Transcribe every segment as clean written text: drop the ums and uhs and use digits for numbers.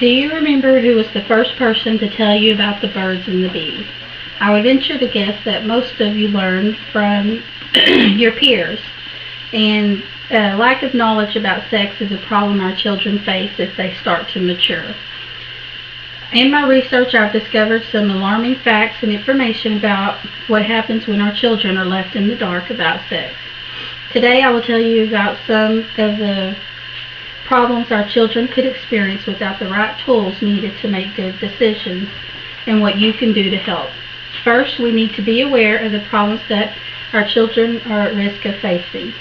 Do you remember who was the first person to tell you about the birds and the bees? I would venture to guess that most of you learned from your peers, and lack of knowledge about sex is a problem our children face as they start to mature. In my research, I've discovered some alarming facts and information about what happens when our children are left in the dark about sex. Today I will tell you about some of the problems our children could experience without the right tools needed to make good decisions, and what you can do to help. First, we need to be aware of the problems that our children are at risk of facing.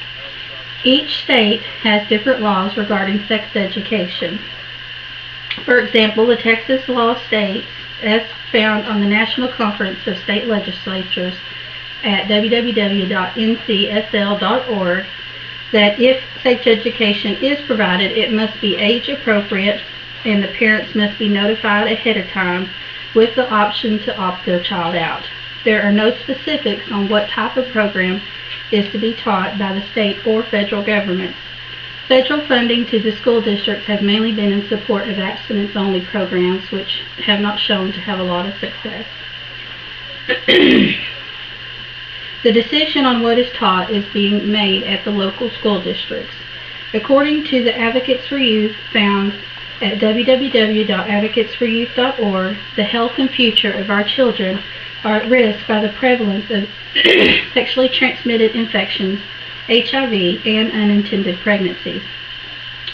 Each state has different laws regarding sex education. For example, the Texas law states, as found on the National Conference of State Legislatures at www.ncsl.org, that if sex education is provided, it must be age appropriate and the parents must be notified ahead of time with the option to opt their child out. There are no specifics on what type of program is to be taught by the state or federal governments. Federal funding to the school districts has mainly been in support of abstinence-only programs, which have not shown to have a lot of success. The decision on what is taught is being made at the local school districts. According to the Advocates for Youth found at www.advocatesforyouth.org, the health and future of our children are at risk by the prevalence of sexually transmitted infections, HIV, and unintended pregnancies.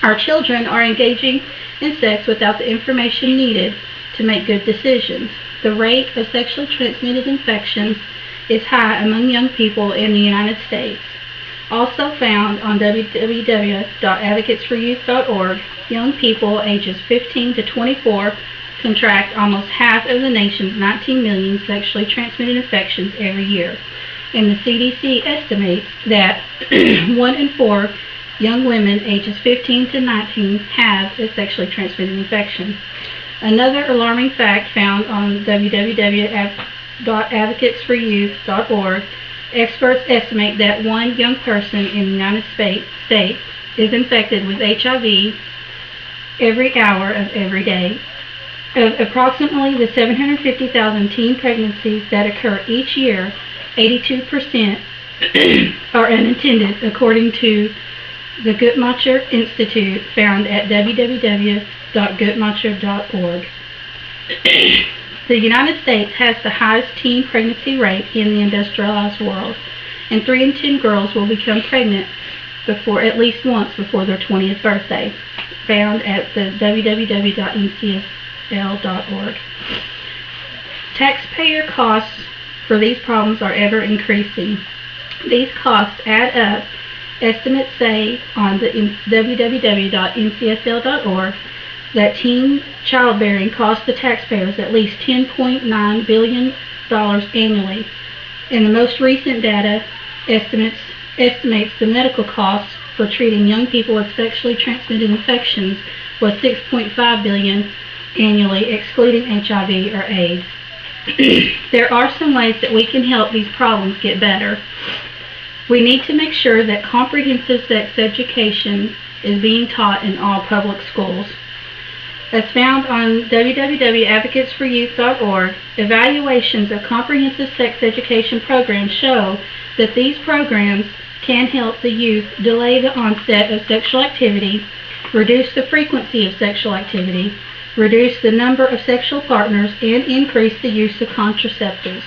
Our children are engaging in sex without the information needed to make good decisions. The rate of sexually transmitted infections is high among young people in the United States. Also found on www.advocatesforyouth.org, young people ages 15 to 24 contract almost half of the nation's 19 million sexually transmitted infections every year, and the CDC estimates that 1 in 4 young women ages 15 to 19 have a sexually transmitted infection. Another alarming fact found on www.advocatesforyouth.org, experts estimate that one young person in the United States is infected with HIV every hour of every day. Of approximately the 750,000 teen pregnancies that occur each year, 82% are unintended, according to the Guttmacher Institute, found at www.guttmacher.org. The United States has the highest teen pregnancy rate in the industrialized world, and 3 in 10 girls will become pregnant at least once before their 20th birthday, found at the www.ncsl.org. Taxpayer costs for these problems are ever increasing. These costs add up. Estimates say on the www.ncsl.org that teen childbearing costs the taxpayers at least $10.9 billion annually. And the most recent data estimates the medical costs for treating young people with sexually transmitted infections was $6.5 billion annually, excluding HIV or AIDS. There are some ways that we can help these problems get better. We need to make sure that comprehensive sex education is being taught in all public schools. As found on www.advocatesforyouth.org, evaluations of comprehensive sex education programs show that these programs can help the youth delay the onset of sexual activity, reduce the frequency of sexual activity, reduce the number of sexual partners, and increase the use of contraceptives.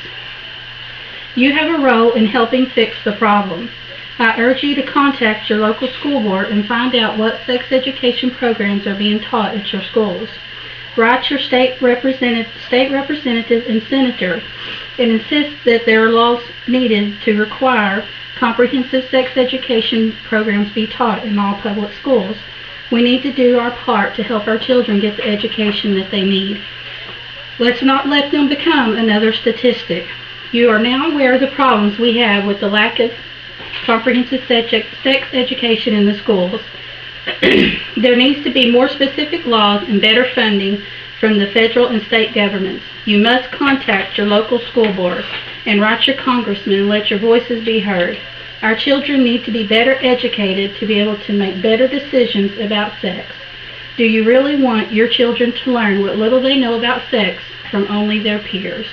You have a role in helping fix the problem. I urge you to contact your local school board and find out what sex education programs are being taught at your schools. Write your state representative and senator and insist that there are laws needed to require comprehensive sex education programs be taught in all public schools. We need to do our part to help our children get the education that they need. Let's not let them become another statistic. You are now aware of the problems we have with the lack of comprehensive sex education in the schools. There needs to be more specific laws and better funding from the federal and state governments. You must contact your local school board and write your congressman and let your voices be heard. Our children need to be better educated to be able to make better decisions about sex. Do you really want your children to learn what little they know about sex from only their peers?